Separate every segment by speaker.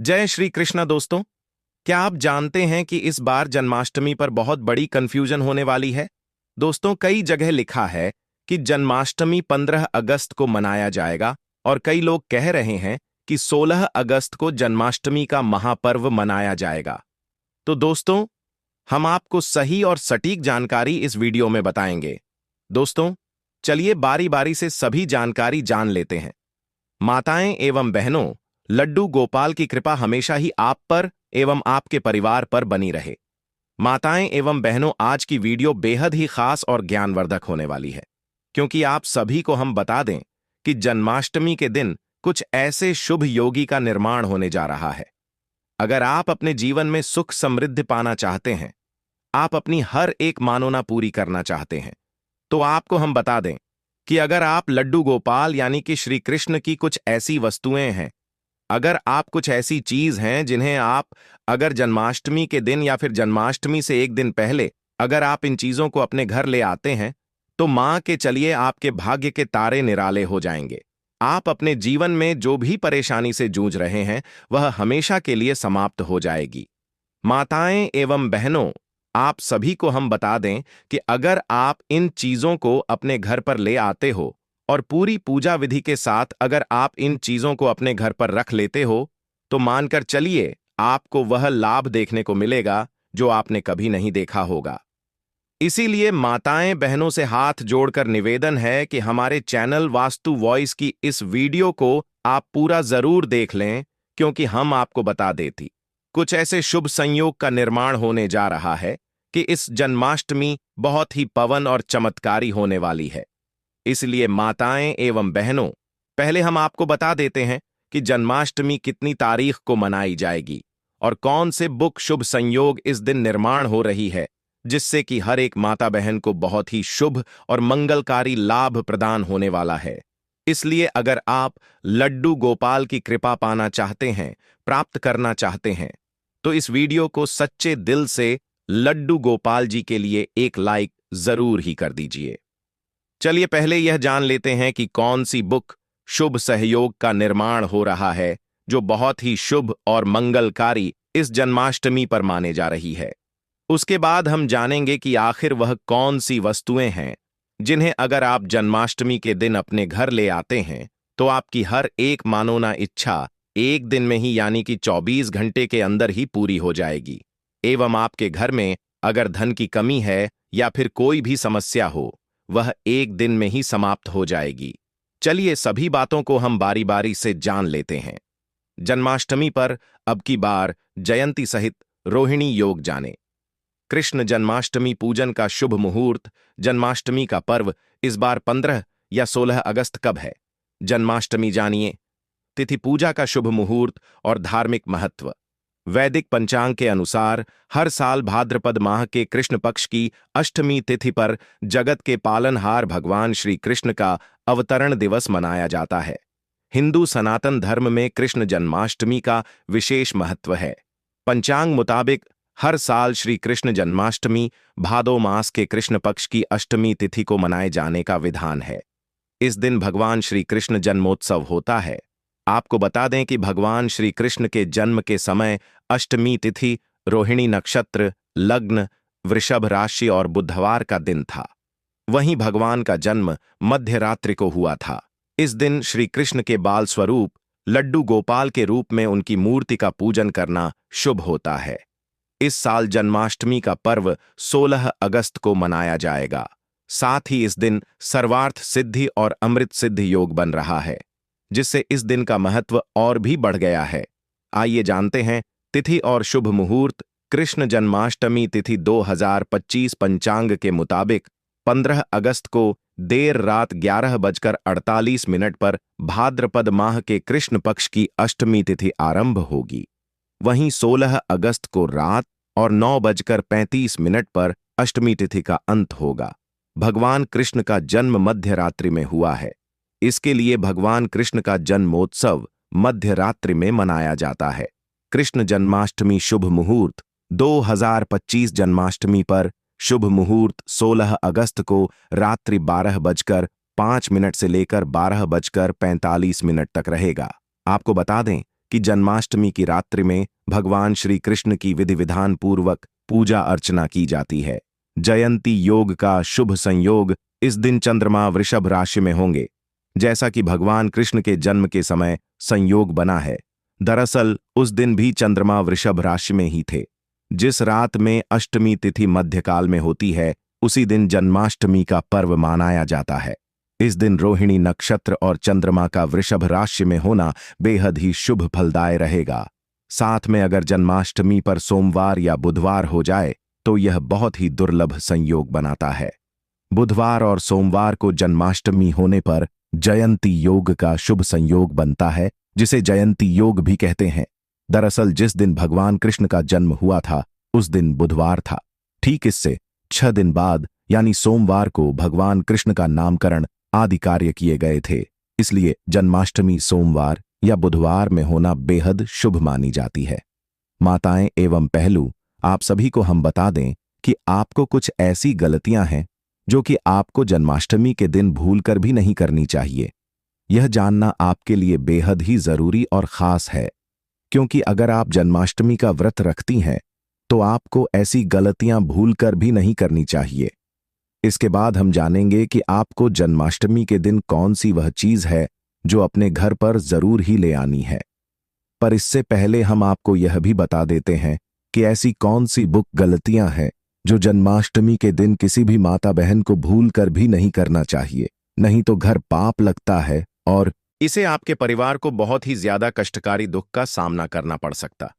Speaker 1: जय श्री कृष्णा दोस्तों। क्या आप जानते हैं कि इस बार जन्माष्टमी पर बहुत बड़ी कंफ्यूजन होने वाली है। दोस्तों, कई जगह लिखा है कि जन्माष्टमी 15 अगस्त को मनाया जाएगा और कई लोग कह रहे हैं कि 16 अगस्त को जन्माष्टमी का महापर्व मनाया जाएगा। तो दोस्तों, हम आपको सही और सटीक जानकारी इस वीडियो में बताएंगे। दोस्तों, चलिए बारी बारी से सभी जानकारी जान लेते हैं। माताएं एवं बहनों, लड्डू गोपाल की कृपा हमेशा ही आप पर एवं आपके परिवार पर बनी रहे। माताएं एवं बहनों, आज की वीडियो बेहद ही खास और ज्ञानवर्धक होने वाली है, क्योंकि आप सभी को हम बता दें कि जन्माष्टमी के दिन कुछ ऐसे शुभ योगी का निर्माण होने जा रहा है। अगर आप अपने जीवन में सुख समृद्धि पाना चाहते हैं, आप अपनी हर एक मानोना पूरी करना चाहते हैं, तो आपको हम बता दें कि अगर आप लड्डू गोपाल यानी कि श्री कृष्ण की कुछ ऐसी वस्तुएं हैं, अगर आप कुछ ऐसी चीज हैं जिन्हें आप अगर जन्माष्टमी के दिन या फिर जन्माष्टमी से एक दिन पहले अगर आप इन चीजों को अपने घर ले आते हैं, तो मां के चलिए आपके भाग्य के तारे निराले हो जाएंगे। आप अपने जीवन में जो भी परेशानी से जूझ रहे हैं वह हमेशा के लिए समाप्त हो जाएगी। माताएं एवं बहनों, आप सभी को हम बता दें कि अगर आप इन चीजों को अपने घर पर ले आते हो और पूरी पूजा विधि के साथ अगर आप इन चीजों को अपने घर पर रख लेते हो, तो मानकर चलिए आपको वह लाभ देखने को मिलेगा जो आपने कभी नहीं देखा होगा। इसीलिए माताएं बहनों से हाथ जोड़कर निवेदन है कि हमारे चैनल वास्तु वॉइस की इस वीडियो को आप पूरा जरूर देख लें, क्योंकि हम आपको बता देती कुछ ऐसे शुभ संयोग का निर्माण होने जा रहा है कि इस जन्माष्टमी बहुत ही पवन और चमत्कारी होने वाली है। इसलिए माताएं एवं बहनों, पहले हम आपको बता देते हैं कि जन्माष्टमी कितनी तारीख को मनाई जाएगी और कौन से बुक शुभ संयोग इस दिन निर्माण हो रही है, जिससे कि हर एक माता बहन को बहुत ही शुभ और मंगलकारी लाभ प्रदान होने वाला है। इसलिए अगर आप लड्डू गोपाल की कृपा पाना चाहते हैं, प्राप्त करना चाहते हैं, तो इस वीडियो को सच्चे दिल से लड्डू गोपाल जी के लिए एक लाइक जरूर ही कर दीजिए। चलिए पहले यह जान लेते हैं कि कौन सी बुक शुभ सहयोग का निर्माण हो रहा है, जो बहुत ही शुभ और मंगलकारी इस जन्माष्टमी पर माने जा रही है। उसके बाद हम जानेंगे कि आखिर वह कौन सी वस्तुएं हैं जिन्हें अगर आप जन्माष्टमी के दिन अपने घर ले आते हैं, तो आपकी हर एक मानोना इच्छा एक दिन में ही यानी कि 24 घंटे के अंदर ही पूरी हो जाएगी। एवं आपके घर में अगर धन की कमी है या फिर कोई भी समस्या हो, वह एक दिन में ही समाप्त हो जाएगी। चलिए सभी बातों को हम बारी बारी से जान लेते हैं। जन्माष्टमी पर अब की बार जयंती सहित रोहिणी योग जाने। कृष्ण जन्माष्टमी पूजन का शुभ मुहूर्त। जन्माष्टमी का पर्व इस बार 15 या 16 अगस्त कब है, जन्माष्टमी जानिए। तिथि, पूजा का शुभ मुहूर्त और धार्मिक महत्व। वैदिक पंचांग के अनुसार हर साल भाद्रपद माह के कृष्ण पक्ष की अष्टमी तिथि पर जगत के पालनहार भगवान श्री कृष्ण का अवतरण दिवस मनाया जाता है। हिंदू सनातन धर्म में कृष्ण जन्माष्टमी का विशेष महत्व है। पंचांग मुताबिक हर साल श्री कृष्ण जन्माष्टमी भादो मास के कृष्ण पक्ष की अष्टमी तिथि को मनाए जाने का विधान है। इस दिन भगवान श्री कृष्ण जन्मोत्सव होता है। आपको बता दें कि भगवान श्री कृष्ण के जन्म के समय अष्टमी तिथि रोहिणी नक्षत्र, लग्न, वृषभ राशि और बुधवार का दिन था। वहीं भगवान का जन्म मध्य रात्रि को हुआ था। इस दिन श्री कृष्ण के बाल स्वरूप लड्डू गोपाल के रूप में उनकी मूर्ति का पूजन करना शुभ होता है। इस साल जन्माष्टमी का पर्व 16 अगस्त को मनाया जाएगा। साथ ही इस दिन सर्वार्थ सिद्धि और अमृत सिद्धि योग बन रहा है, जिससे इस दिन का महत्व और भी बढ़ गया है। आइए जानते हैं तिथि और शुभ मुहूर्त। कृष्ण जन्माष्टमी तिथि 2025 पंचांग के मुताबिक 15 अगस्त को देर रात 11:48 पर भाद्रपद माह के कृष्ण पक्ष की अष्टमी तिथि आरंभ होगी। वहीं 16 अगस्त को रात और 9:35 पर अष्टमी तिथि का अंत होगा। भगवान कृष्ण का जन्म मध्य रात्रि में हुआ है। इसके लिए भगवान कृष्ण का जन्मोत्सव मध्य रात्रि में मनाया जाता है। कृष्ण जन्माष्टमी शुभ मुहूर्त। 2025 जन्माष्टमी पर शुभ मुहूर्त 16 अगस्त को रात्रि 12:05 से लेकर 12:45 तक रहेगा। आपको बता दें कि जन्माष्टमी की रात्रि में भगवान श्री कृष्ण की विधि विधान पूर्वक पूजा अर्चना की जाती है। जयंती योग का शुभ संयोग इस दिन चंद्रमा वृषभ राशि में होंगे, जैसा कि भगवान कृष्ण के जन्म के समय संयोग बना है। दरअसल उस दिन भी चंद्रमा वृषभ राशि में ही थे। जिस रात में अष्टमी तिथि मध्यकाल में होती है, उसी दिन जन्माष्टमी का पर्व मनाया जाता है। इस दिन रोहिणी नक्षत्र और चंद्रमा का वृषभ राशि में होना बेहद ही शुभ फलदाय रहेगा। साथ में अगर जन्माष्टमी पर सोमवार या बुधवार हो जाए तो यह बहुत ही दुर्लभ संयोग बनाता है। बुधवार और सोमवार को जन्माष्टमी होने पर जयंती योग का शुभ संयोग बनता है, जिसे जयंती योग भी कहते हैं। दरअसल जिस दिन भगवान कृष्ण का जन्म हुआ था उस दिन बुधवार था। ठीक इससे 6 दिन बाद यानी सोमवार को भगवान कृष्ण का नामकरण आदि कार्य किए गए थे। इसलिए जन्माष्टमी सोमवार या बुधवार में होना बेहद शुभ मानी जाती है। माताएं एवं पहलू, आप सभी को हम बता दें कि आपको कुछ ऐसी गलतियां हैं जो कि आपको जन्माष्टमी के दिन भूलकर भी नहीं करनी चाहिए। यह जानना आपके लिए बेहद ही जरूरी और खास है, क्योंकि अगर आप जन्माष्टमी का व्रत रखती हैं तो आपको ऐसी गलतियां भूलकर भी नहीं करनी चाहिए। इसके बाद हम जानेंगे कि आपको जन्माष्टमी के दिन कौन सी वह चीज है जो अपने घर पर जरूर ही ले आनी है। पर इससे पहले हम आपको यह भी बता देते हैं कि ऐसी कौन सी गलतियां हैं जो जन्माष्टमी के दिन किसी भी माता बहन को भूलकर भी नहीं करना चाहिए, नहीं तो घर पाप लगता है और
Speaker 2: इसे आपके परिवार को बहुत ही ज्यादा कष्टकारी दुख का सामना करना पड़ सकता।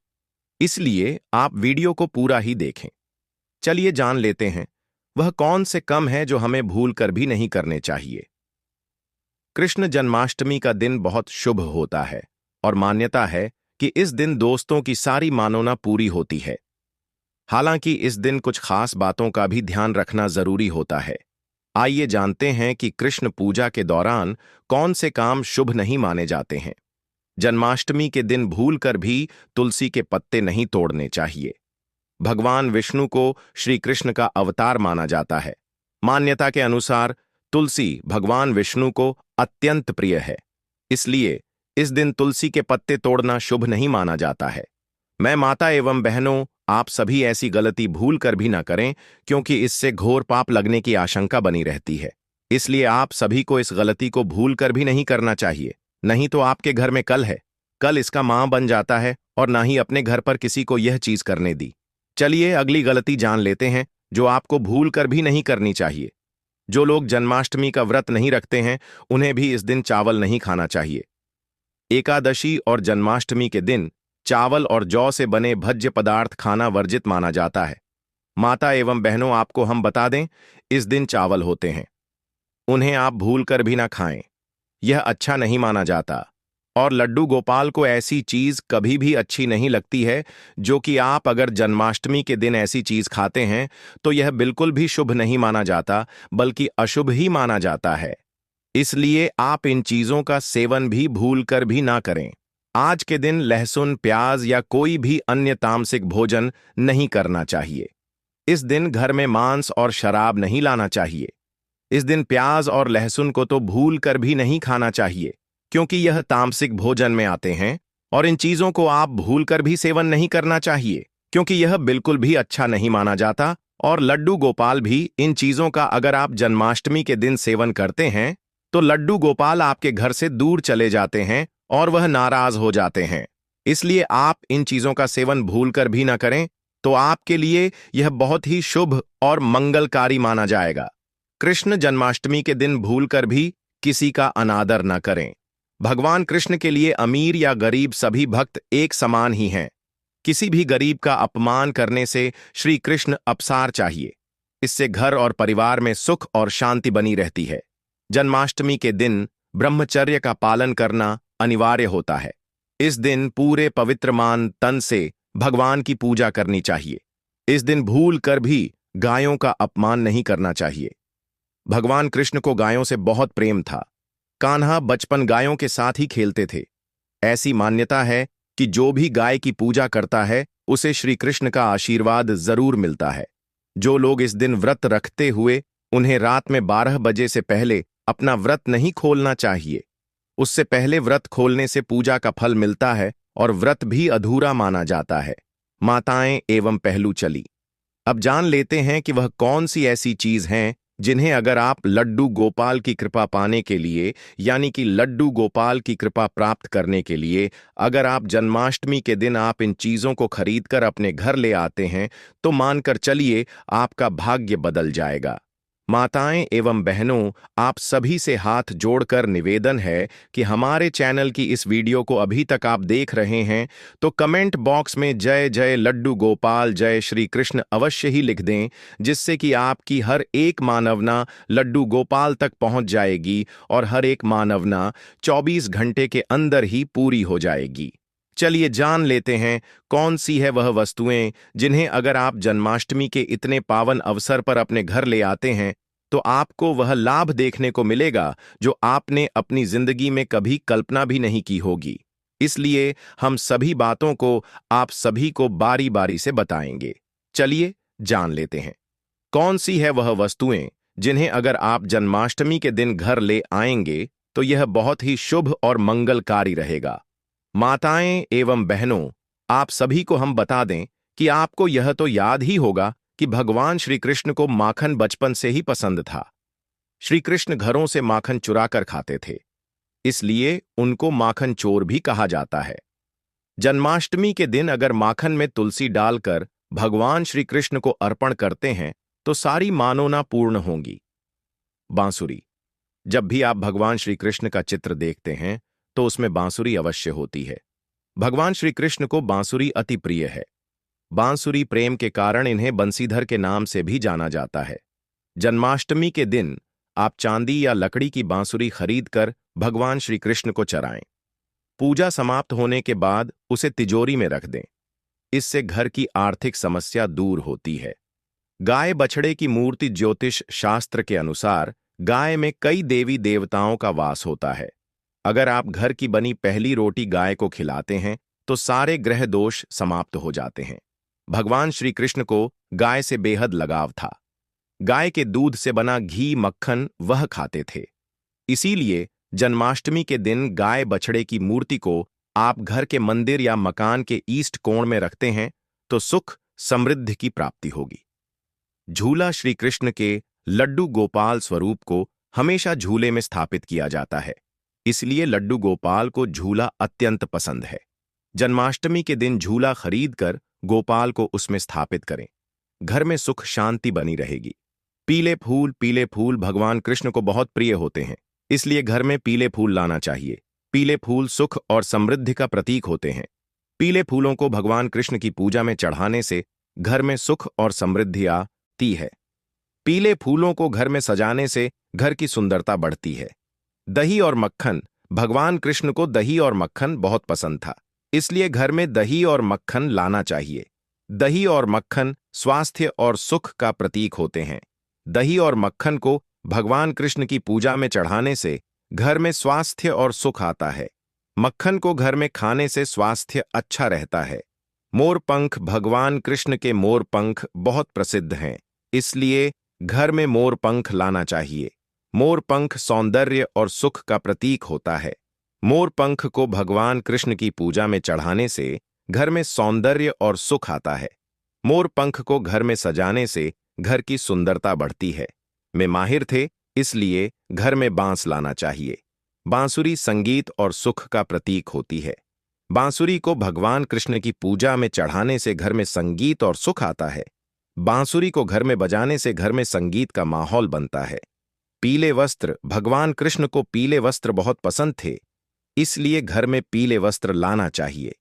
Speaker 2: इसलिए आप वीडियो को पूरा ही देखें। चलिए जान लेते हैं वह कौन से काम है जो हमें भूलकर भी नहीं करने चाहिए। कृष्ण जन्माष्टमी का दिन बहुत शुभ होता है और मान्यता है कि इस दिन दोस्तों की सारी मनोकामना पूरी होती है। हालांकि इस दिन कुछ खास बातों का भी ध्यान रखना जरूरी होता है। आइए जानते हैं कि कृष्ण पूजा के दौरान कौन से काम शुभ नहीं माने जाते हैं। जन्माष्टमी के दिन भूलकर भी तुलसी के पत्ते नहीं तोड़ने चाहिए। भगवान विष्णु को श्री कृष्ण का अवतार माना जाता है। मान्यता के अनुसार तुलसी भगवान विष्णु को अत्यंत प्रिय है, इसलिए इस दिन तुलसी के पत्ते तोड़ना शुभ नहीं माना जाता है। मैं माता एवं बहनों, आप सभी ऐसी गलती भूल कर भी ना करें, क्योंकि इससे घोर पाप लगने की आशंका बनी रहती है। इसलिए आप सभी को इस गलती को भूल कर भी नहीं करना चाहिए, नहीं तो आपके घर में कल इसका मां बन जाता है और ना ही अपने घर पर किसी को यह चीज करने दी। चलिए अगली गलती जान लेते हैं जो आपको भूल कर भी नहीं करनी चाहिए। जो लोग जन्माष्टमी का व्रत नहीं रखते हैं उन्हें भी इस दिन चावल नहीं खाना चाहिए। एकादशी और जन्माष्टमी के दिन चावल और जौ से बने भोज्य पदार्थ खाना वर्जित माना जाता है। माता एवं बहनों, आपको हम बता दें, इस दिन चावल होते हैं, उन्हें आप भूल कर भी ना खाएं, यह अच्छा नहीं माना जाता। और लड्डू गोपाल को ऐसी चीज कभी भी अच्छी नहीं लगती है, जो कि आप अगर जन्माष्टमी के दिन ऐसी चीज खाते हैं तो यह बिल्कुल भी शुभ नहीं माना जाता, बल्कि अशुभ ही माना जाता है। इसलिए आप इन चीजों का सेवन भी भूल कर भी ना करें। आज के दिन लहसुन, प्याज या कोई भी अन्य तामसिक भोजन नहीं करना चाहिए। इस दिन घर में मांस और शराब नहीं लाना चाहिए। इस दिन प्याज और लहसुन को तो भूल कर भी नहीं खाना चाहिए, क्योंकि यह तामसिक भोजन में आते हैं, और इन चीजों को आप भूलकर भी सेवन नहीं करना चाहिए, क्योंकि यह बिल्कुल भी अच्छा नहीं माना जाता। और लड्डू गोपाल भी, इन चीजों का अगर आप जन्माष्टमी के दिन सेवन करते हैं तो लड्डू गोपाल आपके घर से दूर चले जाते हैं और वह नाराज हो जाते हैं। इसलिए आप इन चीजों का सेवन भूलकर भी ना करें, तो आपके लिए यह बहुत ही शुभ और मंगलकारी माना जाएगा। कृष्ण जन्माष्टमी के दिन भूलकर भी किसी का अनादर न करें। भगवान कृष्ण के लिए अमीर या गरीब सभी भक्त एक समान ही हैं। किसी भी गरीब का अपमान करने से श्री कृष्ण अपसार चाहिए। इससे घर और परिवार में सुख और शांति बनी रहती है। जन्माष्टमी के दिन ब्रह्मचर्य का पालन करना अनिवार्य होता है। इस दिन पूरे पवित्र मान तन से भगवान की पूजा करनी चाहिए। इस दिन भूल कर भी गायों का अपमान नहीं करना चाहिए। भगवान कृष्ण को गायों से बहुत प्रेम था। कान्हा बचपन गायों के साथ ही खेलते थे। ऐसी मान्यता है कि जो भी गाय की पूजा करता है उसे श्री कृष्ण का आशीर्वाद जरूर मिलता है। जो लोग इस दिन व्रत रखते हुए, उन्हें रात में 12 बजे से पहले अपना व्रत नहीं खोलना चाहिए। उससे पहले व्रत खोलने से पूजा का फल मिलता है और व्रत भी अधूरा माना जाता है। माताएं एवं पहलू चली। अब जान लेते हैं कि वह कौन सी ऐसी चीज हैं जिन्हें अगर आप लड्डू गोपाल की कृपा पाने के लिए, यानी कि लड्डू गोपाल की कृपा प्राप्त करने के लिए, अगर आप जन्माष्टमी के दिन आप इन चीजों को खरीदकर अपने घर ले आते हैं तो मानकर चलिए आपका भाग्य बदल जाएगा। माताएं एवं बहनों, आप सभी से हाथ जोड़कर निवेदन है कि हमारे चैनल की इस वीडियो को अभी तक आप देख रहे हैं तो कमेंट बॉक्स में जय जय लड्डू गोपाल, जय श्री कृष्ण अवश्य ही लिख दें, जिससे कि आपकी हर एक मानवना लड्डू गोपाल तक पहुंच जाएगी और हर एक मानवना 24 घंटे के अंदर ही पूरी हो जाएगी। चलिए जान लेते हैं कौन सी है वह वस्तुएं जिन्हें अगर आप जन्माष्टमी के इतने पावन अवसर पर अपने घर ले आते हैं तो आपको वह लाभ देखने को मिलेगा जो आपने अपनी जिंदगी में कभी कल्पना भी नहीं की होगी। इसलिए हम सभी बातों को आप सभी को बारी बारी से बताएंगे। चलिए जान लेते हैं कौन सी है वह वस्तुएं जिन्हें अगर आप जन्माष्टमी के दिन घर ले आएंगे तो यह बहुत ही शुभ और मंगलकारी रहेगा। माताएं एवं बहनों, आप सभी को हम बता दें कि आपको यह तो याद ही होगा कि भगवान श्री कृष्ण को माखन बचपन से ही पसंद था। श्री कृष्ण घरों से माखन चुराकर खाते थे, इसलिए उनको माखन चोर भी कहा जाता है। जन्माष्टमी के दिन अगर माखन में तुलसी डालकर भगवान श्री कृष्ण को अर्पण करते हैं तो सारी मानोना पूर्ण होंगी। बांसुरी। जब भी आप भगवान श्री कृष्ण का चित्र देखते हैं तो उसमें बांसुरी अवश्य होती है। भगवान श्री कृष्ण को बांसुरी अति प्रिय है। बांसुरी प्रेम के कारण इन्हें बंसीधर के नाम से भी जाना जाता है। जन्माष्टमी के दिन आप चांदी या लकड़ी की बांसुरी खरीदकर भगवान श्री कृष्ण को चराएं। पूजा समाप्त होने के बाद उसे तिजोरी में रख दें। इससे घर की आर्थिक समस्या दूर होती है। गाय बछड़े की मूर्ति। ज्योतिष शास्त्र के अनुसार गाय में कई देवी देवताओं का वास होता है। अगर आप घर की बनी पहली रोटी गाय को खिलाते हैं तो सारे ग्रह दोष समाप्त हो जाते हैं। भगवान श्री कृष्ण को गाय से बेहद लगाव था। गाय के दूध से बना घी मक्खन वह खाते थे। इसीलिए जन्माष्टमी के दिन गाय बछड़े की मूर्ति को आप घर के मंदिर या मकान के ईस्ट कोण में रखते हैं तो सुख समृद्धि की प्राप्ति होगी। झूला। श्री कृष्ण के लड्डू गोपाल स्वरूप को हमेशा झूले में स्थापित किया जाता है, इसलिए लड्डू गोपाल को झूला अत्यंत पसंद है। जन्माष्टमी के दिन झूला खरीदकर गोपाल को उसमें स्थापित करें। घर में सुख शांति बनी रहेगी। पीले फूल भगवान कृष्ण को बहुत प्रिय होते हैं, इसलिए घर में पीले फूल लाना चाहिए। पीले फूल सुख और समृद्धि का प्रतीक होते हैं। पीले फूलों को भगवान कृष्ण की पूजा में चढ़ाने से घर में सुख और समृद्धि आती है। पीले फूलों को घर में सजाने से घर की सुंदरता बढ़ती है। दही और मक्खन। भगवान कृष्ण को दही और मक्खन बहुत पसंद था, इसलिए घर में दही और मक्खन लाना चाहिए। दही और मक्खन स्वास्थ्य और सुख का प्रतीक होते हैं। दही और मक्खन को भगवान कृष्ण की पूजा में चढ़ाने से घर में स्वास्थ्य और सुख आता है। मक्खन को घर में खाने से स्वास्थ्य अच्छा रहता है। मोरपंख। भगवान कृष्ण के मोरपंख बहुत प्रसिद्ध हैं, इसलिए घर में मोरपंख लाना चाहिए। मोरपंख सौंदर्य और सुख का प्रतीक होता है। मोरपंख को भगवान कृष्ण की पूजा में चढ़ाने से घर में सौंदर्य और सुख आता है। मोरपंख को घर में सजाने से घर की सुंदरता बढ़ती है। में माहिर थे, इसलिए घर में बांस लाना चाहिए। बांसुरी संगीत और सुख का प्रतीक होती है। बांसुरी को भगवान कृष्ण की पूजा में चढ़ाने से घर में संगीत और सुख आता है। बांसुरी को घर में बजाने से घर में संगीत का माहौल बनता है। पीले वस्त्र। भगवान कृष्ण को पीले वस्त्र बहुत पसंद थे, इसलिए घर में पीले वस्त्र लाना चाहिए।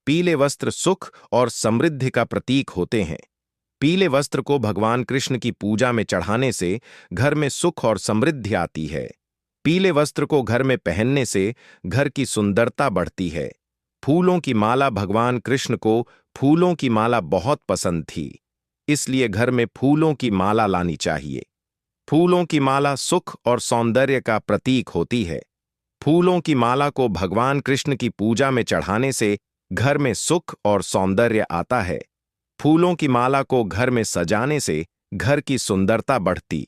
Speaker 2: पीले वस्त्र सुख और समृद्धि का प्रतीक होते हैं। पीले वस्त्र को भगवान कृष्ण की पूजा में चढ़ाने से घर में सुख और समृद्धि आती है। पीले वस्त्र को घर में पहनने से घर की सुंदरता बढ़ती है। फूलों की माला। भगवान कृष्ण को फूलों की माला बहुत पसंद थी, इसलिए घर में फूलों की माला लानी चाहिए। फूलों की माला सुख और सौंदर्य का प्रतीक होती है। फूलों की माला को भगवान कृष्ण की पूजा में चढ़ाने से घर में सुख और सौंदर्य आता है। फूलों की माला को घर में सजाने से घर की सुंदरता बढ़ती।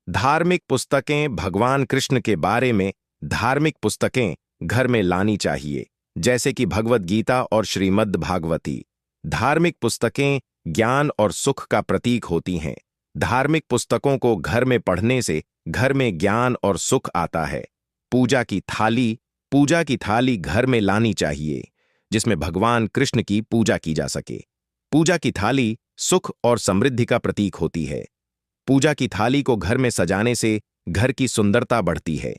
Speaker 2: धार्मिक पुस्तकें। भगवान कृष्ण के बारे में धार्मिक पुस्तकें घर में लानी चाहिए, जैसे कि भगवद गीता और श्रीमद् भागवती। धार्मिक पुस्तकें ज्ञान और सुख का प्रतीक होती हैं। धार्मिक पुस्तकों को घर में पढ़ने से घर में ज्ञान और सुख आता है। पूजा की थाली घर में लानी चाहिए, जिसमें भगवान कृष्ण की पूजा की जा सके। पूजा की थाली सुख और समृद्धि का प्रतीक होती है। पूजा की थाली को घर में सजाने से घर की सुंदरता बढ़ती है।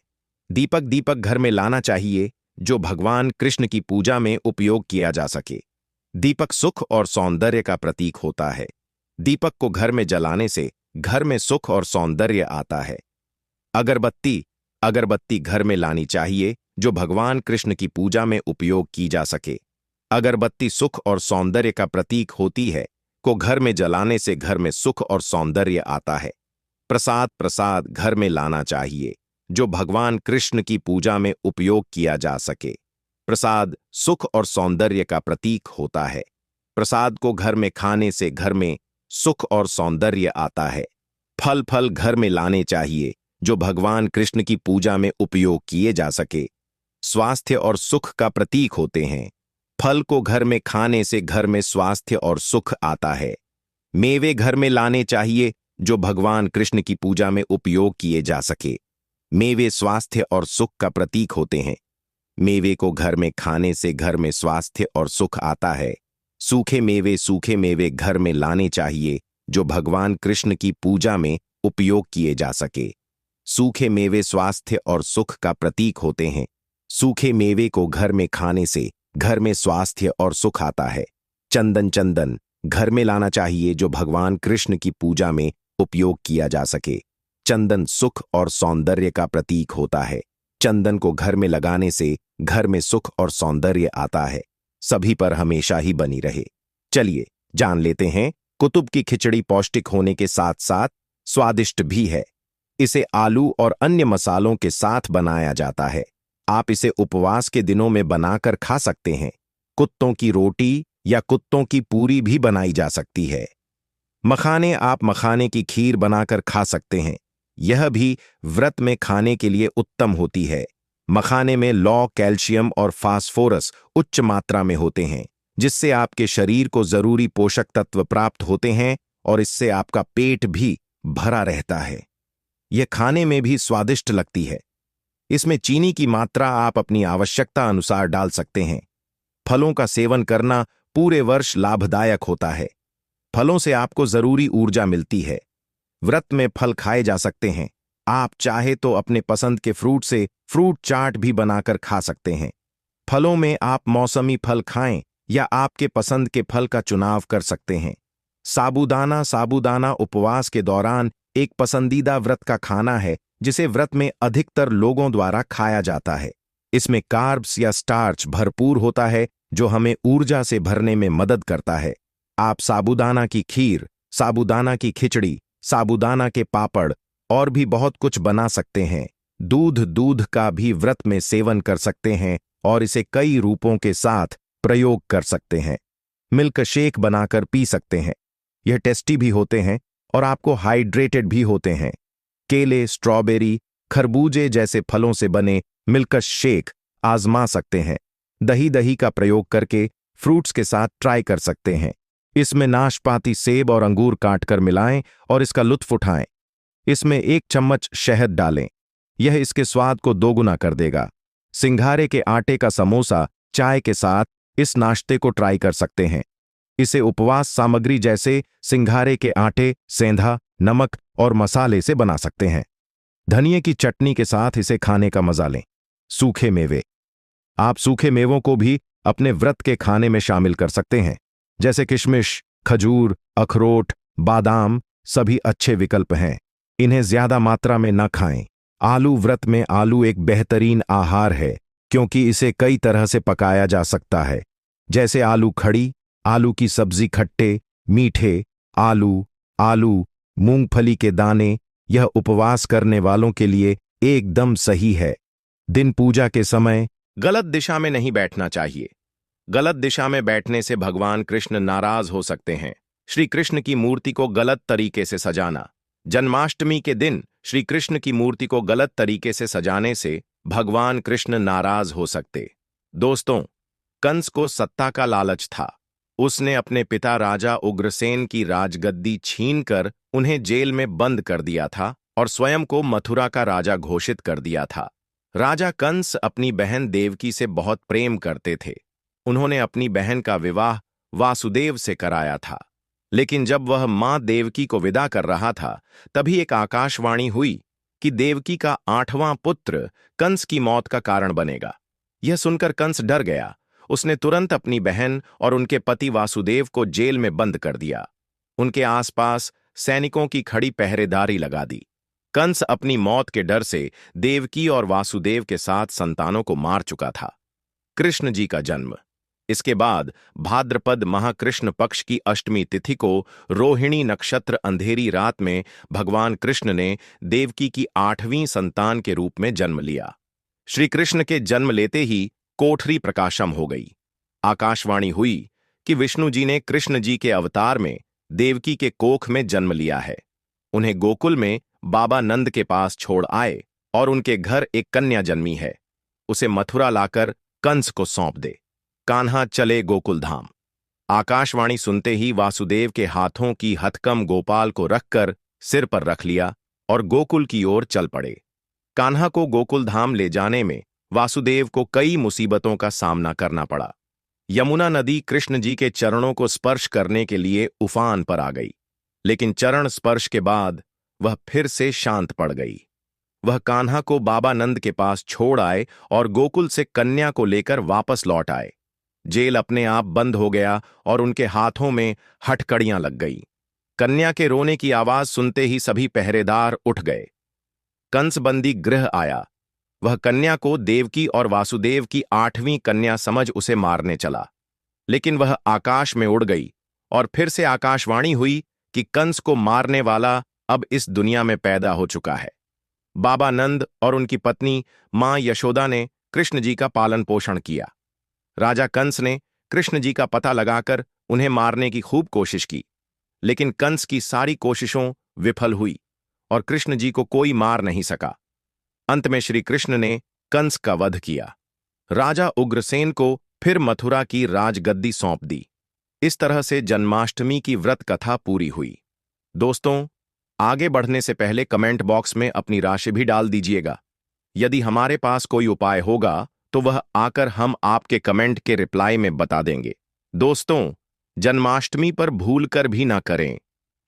Speaker 2: दीपक घर में लाना चाहिए, जो भगवान कृष्ण की पूजा में उपयोग किया जा सके। दीपक सुख और सौंदर्य का प्रतीक होता है। दीपक को घर में जलाने से घर में सुख और सौंदर्य आता है। अगरबत्ती घर में लानी चाहिए, जो भगवान कृष्ण की पूजा में उपयोग की जा सके। अगरबत्ती सुख और सौंदर्य का प्रतीक होती है, को घर में जलाने से घर में सुख और सौंदर्य आता है। प्रसाद घर में लाना चाहिए, जो भगवान कृष्ण की पूजा में उपयोग किया जा सके। प्रसाद सुख और सौंदर्य का प्रतीक होता है। प्रसाद को घर में खाने से घर में सुख और सौंदर्य आता है। फल घर में लाने चाहिए, जो भगवान कृष्ण की पूजा में उपयोग किए जा सके। स्वास्थ्य और सुख का प्रतीक होते हैं। फल को घर में खाने से घर में स्वास्थ्य और सुख आता है। मेवे घर में लाने चाहिए, जो भगवान कृष्ण की पूजा में उपयोग किए जा सके। मेवे स्वास्थ्य और सुख का प्रतीक होते हैं। मेवे को घर में खाने से घर में स्वास्थ्य और सुख आता है। सूखे मेवे घर में लाने चाहिए, जो भगवान कृष्ण की पूजा में उपयोग किए जा सके। सूखे मेवे स्वास्थ्य और सुख का प्रतीक होते हैं। सूखे मेवे को घर में खाने से घर में स्वास्थ्य और सुख आता है। चंदन घर में लाना चाहिए, जो भगवान कृष्ण की पूजा में उपयोग किया जा सके। चंदन सुख और सौंदर्य का प्रतीक होता है। चंदन को घर में लगाने से घर में सुख और सौंदर्य आता है। सभी पर हमेशा ही बनी रहे। चलिए जान लेते हैं, कुतुब की खिचड़ी पौष्टिक होने के साथ साथ स्वादिष्ट भी है। इसे आलू और अन्य मसालों के साथ बनाया जाता है। आप इसे उपवास के दिनों में बनाकर खा सकते हैं। कुत्तों की रोटी या कुत्तों की पूरी भी बनाई जा सकती है। आप मखाने की खीर बनाकर खा सकते हैं। यह भी व्रत में खाने के लिए उत्तम होती है। मखाने में लौ, कैल्शियम और फास्फोरस उच्च मात्रा में होते हैं, जिससे आपके शरीर को जरूरी पोषक तत्व प्राप्त होते हैं और इससे आपका पेट भी भरा रहता है। यह खाने में भी स्वादिष्ट लगती है। इसमें चीनी की मात्रा आप अपनी आवश्यकता अनुसार डाल सकते हैं। फलों का सेवन करना पूरे वर्ष लाभदायक होता है। फलों से आपको जरूरी ऊर्जा मिलती है। व्रत में फल खाए जा सकते हैं। आप चाहे तो अपने पसंद के फ्रूट से फ्रूट चाट भी बनाकर खा सकते हैं। फलों में आप मौसमी फल खाएं या आपके पसंद के फल का चुनाव कर सकते हैं। साबूदाना उपवास के दौरान एक पसंदीदा व्रत का खाना है, जिसे व्रत में अधिकतर लोगों द्वारा खाया जाता है। इसमें कार्ब्स या स्टार्च भरपूर होता है, जो हमें ऊर्जा से भरने में मदद करता है। आप साबूदाना की खीर, साबूदाना की खिचड़ी, साबूदाना के पापड़ और भी बहुत कुछ बना सकते हैं। दूध का भी व्रत में सेवन कर सकते हैं और इसे कई रूपों के साथ प्रयोग कर सकते हैं। मिल्क शेक बनाकर पी सकते हैं। यह टेस्टी भी होते हैं और आपको हाइड्रेटेड भी होते हैं। केले, स्ट्रॉबेरी, खरबूजे जैसे फलों से बने मिल्क शेक आजमा सकते हैं। दही का प्रयोग करके फ्रूट्स के साथ ट्राई कर सकते हैं। इसमें नाशपाती, सेब और अंगूर काटकर मिलाएं और इसका लुत्फ उठाएं। इसमें 1 चम्मच शहद डालें। यह इसके स्वाद को दोगुना कर देगा। सिंघारे के आटे का समोसा चाय के साथ इस नाश्ते को ट्राई कर सकते हैं। इसे उपवास सामग्री जैसे सिंघारे के आटे, सेंधा, नमक और मसाले से बना सकते हैं। धनिये की चटनी के साथ इसे खाने का मजा लें। सूखे मेवे। आप सूखे मेवों को भी अपने व्रत के खाने में शामिल कर सकते हैं, जैसे किशमिश, खजूर, अखरोट, बादाम सभी अच्छे विकल्प हैं। इन्हें ज्यादा मात्रा में न खाएं। व्रत में आलू एक बेहतरीन आहार है, क्योंकि इसे कई तरह से पकाया जा सकता है, जैसे आलू खड़ी, आलू की सब्जी, खट्टे, मीठे, आलू, मूंगफली के दाने। यह उपवास करने वालों के लिए एकदम सही है। दिन पूजा के समय गलत दिशा में नहीं बैठना चाहिए। गलत दिशा में बैठने से भगवान कृष्ण नाराज हो सकते हैं। श्री कृष्ण की मूर्ति को गलत तरीके से सजाना। जन्माष्टमी के दिन श्री कृष्ण की मूर्ति को गलत तरीके से सजाने से भगवान कृष्ण नाराज हो सकते। दोस्तों, कंस को सत्ता का लालच था। उसने अपने पिता राजा उग्रसेन की राजगद्दी छीनकर उन्हें जेल में बंद कर दिया था और स्वयं को मथुरा का राजा घोषित कर दिया था। राजा कंस अपनी बहन देवकी से बहुत प्रेम करते थे। उन्होंने अपनी बहन का विवाह वासुदेव से कराया था। लेकिन जब वह मां देवकी को विदा कर रहा था, तभी एक आकाशवाणी हुई कि देवकी का 8वां पुत्र कंस की मौत का कारण बनेगा। यह सुनकर कंस डर गया। उसने तुरंत अपनी बहन और उनके पति वासुदेव को जेल में बंद कर दिया। उनके आसपास सैनिकों की खड़ी पहरेदारी लगा दी। कंस अपनी मौत के डर से देवकी और वासुदेव के साथ संतानों को मार चुका था। कृष्ण जी का जन्म। इसके बाद भाद्रपद माह कृष्ण पक्ष की अष्टमी तिथि को रोहिणी नक्षत्र अंधेरी रात में भगवान कृष्ण ने देवकी की 8वीं संतान के रूप में जन्म लिया। श्री कृष्ण के जन्म लेते ही कोठरी प्रकाशम हो गई। आकाशवाणी हुई कि विष्णु जी ने कृष्ण जी के अवतार में देवकी के कोख में जन्म लिया है। उन्हें गोकुल में बाबा नंद के पास छोड़ आए और उनके घर एक कन्या जन्मी है। उसे मथुरा लाकर कंस को सौंप दे। कान्हा चले गोकुल धाम। आकाशवाणी सुनते ही वासुदेव के हाथों की हथकम गोपाल को रखकर सिर पर रख लिया और गोकुल की ओर चल पड़े। कान्हा को गोकुल धाम ले जाने में वासुदेव को कई मुसीबतों का सामना करना पड़ा। यमुना नदी कृष्ण जी के चरणों को स्पर्श करने के लिए उफान पर आ गई, लेकिन चरण स्पर्श के बाद वह फिर से शांत पड़ गई। वह कान्हा को बाबा नंद के पास छोड़ आए और गोकुल से कन्या को लेकर वापस लौट आए। जेल अपने आप बंद हो गया और उनके हाथों में हथकड़ियां लग गई। कन्या के रोने की आवाज सुनते ही सभी पहरेदार उठ गए। कंस बंदी गृह आया। वह कन्या को देवकी और वासुदेव की 8वीं कन्या समझ उसे मारने चला, लेकिन वह आकाश में उड़ गई और फिर से आकाशवाणी हुई कि कंस को मारने वाला अब इस दुनिया में पैदा हो चुका है। बाबा नंद और उनकी पत्नी मां यशोदा ने कृष्ण जी का पालन पोषण किया। राजा कंस ने कृष्ण जी का पता लगाकर उन्हें मारने की खूब कोशिश की, लेकिन कंस की सारी कोशिशों विफल हुई और कृष्ण जी को कोई मार नहीं सका। अंत में श्री कृष्ण ने कंस का वध किया। राजा उग्रसेन को फिर मथुरा की राजगद्दी सौंप दी। इस तरह से जन्माष्टमी की व्रत कथा पूरी हुई। दोस्तों, आगे बढ़ने से पहले कमेंट बॉक्स में अपनी राशि भी डाल दीजिएगा। यदि हमारे पास कोई उपाय होगा तो वह आकर हम आपके कमेंट के रिप्लाई में बता देंगे। दोस्तों, जन्माष्टमी पर भूलकर भी ना करें।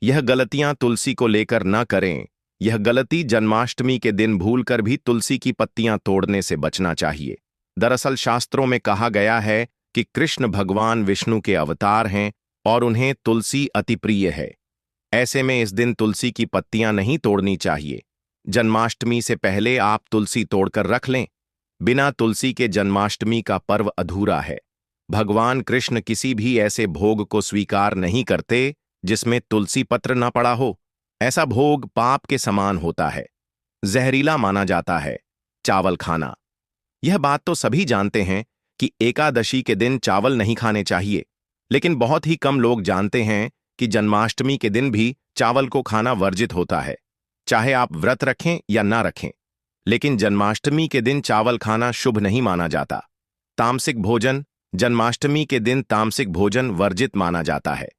Speaker 2: यह गलतियां तुलसी को लेकर ना करें। यह गलती जन्माष्टमी के दिन भूलकर भी तुलसी की पत्तियां तोड़ने से बचना चाहिए। दरअसल शास्त्रों में कहा गया है कि कृष्ण भगवान विष्णु के अवतार हैं और उन्हें तुलसी अति प्रिय है। ऐसे में इस दिन तुलसी की पत्तियां नहीं तोड़नी चाहिए। जन्माष्टमी से पहले आप तुलसी तोड़कर रख लें। बिना तुलसी के जन्माष्टमी का पर्व अधूरा है। भगवान कृष्ण किसी भी ऐसे भोग को स्वीकार नहीं करते जिसमें तुलसी पत्र न पड़ा हो। ऐसा भोग पाप के समान होता है, जहरीला माना जाता है। चावल खाना, यह बात तो सभी जानते हैं कि एकादशी के दिन चावल नहीं खाने चाहिए, लेकिन बहुत ही कम लोग जानते हैं कि जन्माष्टमी के दिन भी चावल को खाना वर्जित होता है, चाहे आप व्रत रखें या ना रखें। लेकिन जन्माष्टमी के दिन चावल खाना शुभ नहीं माना जाता। तामसिक भोजन, जन्माष्टमी के दिन तामसिक भोजन वर्जित माना जाता है।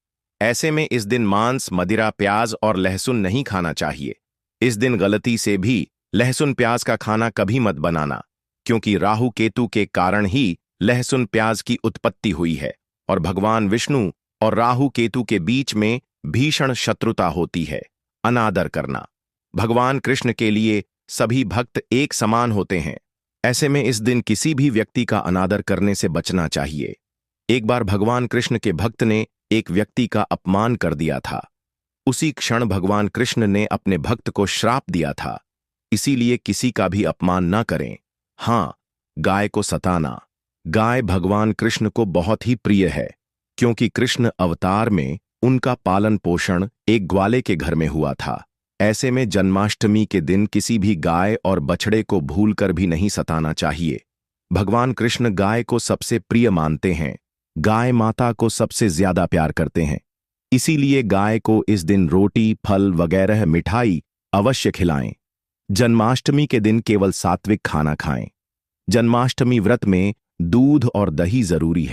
Speaker 2: ऐसे में इस दिन मांस, मदिरा, प्याज और लहसुन नहीं खाना चाहिए। इस दिन गलती से भी लहसुन प्याज का खाना कभी मत बनाना, क्योंकि राहु केतु के कारण ही लहसुन प्याज की उत्पत्ति हुई है और भगवान विष्णु और राहु केतु के बीच में भीषण शत्रुता होती है। अनादर करना, भगवान कृष्ण के लिए सभी भक्त एक समान होते हैं। ऐसे में इस दिन किसी भी व्यक्ति का अनादर करने से बचना चाहिए। एक बार भगवान कृष्ण के भक्त ने एक व्यक्ति का अपमान कर दिया था। उसी क्षण भगवान कृष्ण ने अपने भक्त को श्राप दिया था। इसीलिए किसी का भी अपमान न करें। हाँ, गाय को सताना, गाय भगवान कृष्ण को बहुत ही प्रिय है, क्योंकि कृष्ण अवतार में उनका पालन पोषण एक ग्वाले के घर में हुआ था। ऐसे में जन्माष्टमी के दिन किसी भी गाय और बछड़े को भूलकर भी नहीं सताना चाहिए। भगवान कृष्ण गाय को सबसे प्रिय मानते हैं। गाय माता को सबसे ज्यादा प्यार करते हैं। इसीलिए गाय को इस दिन रोटी, फल वगैरह मिठाई अवश्य खिलाएं। जन्माष्टमी के दिन केवल सात्विक खाना खाएं। जन्माष्टमी व्रत में दूध और दही जरूरी है।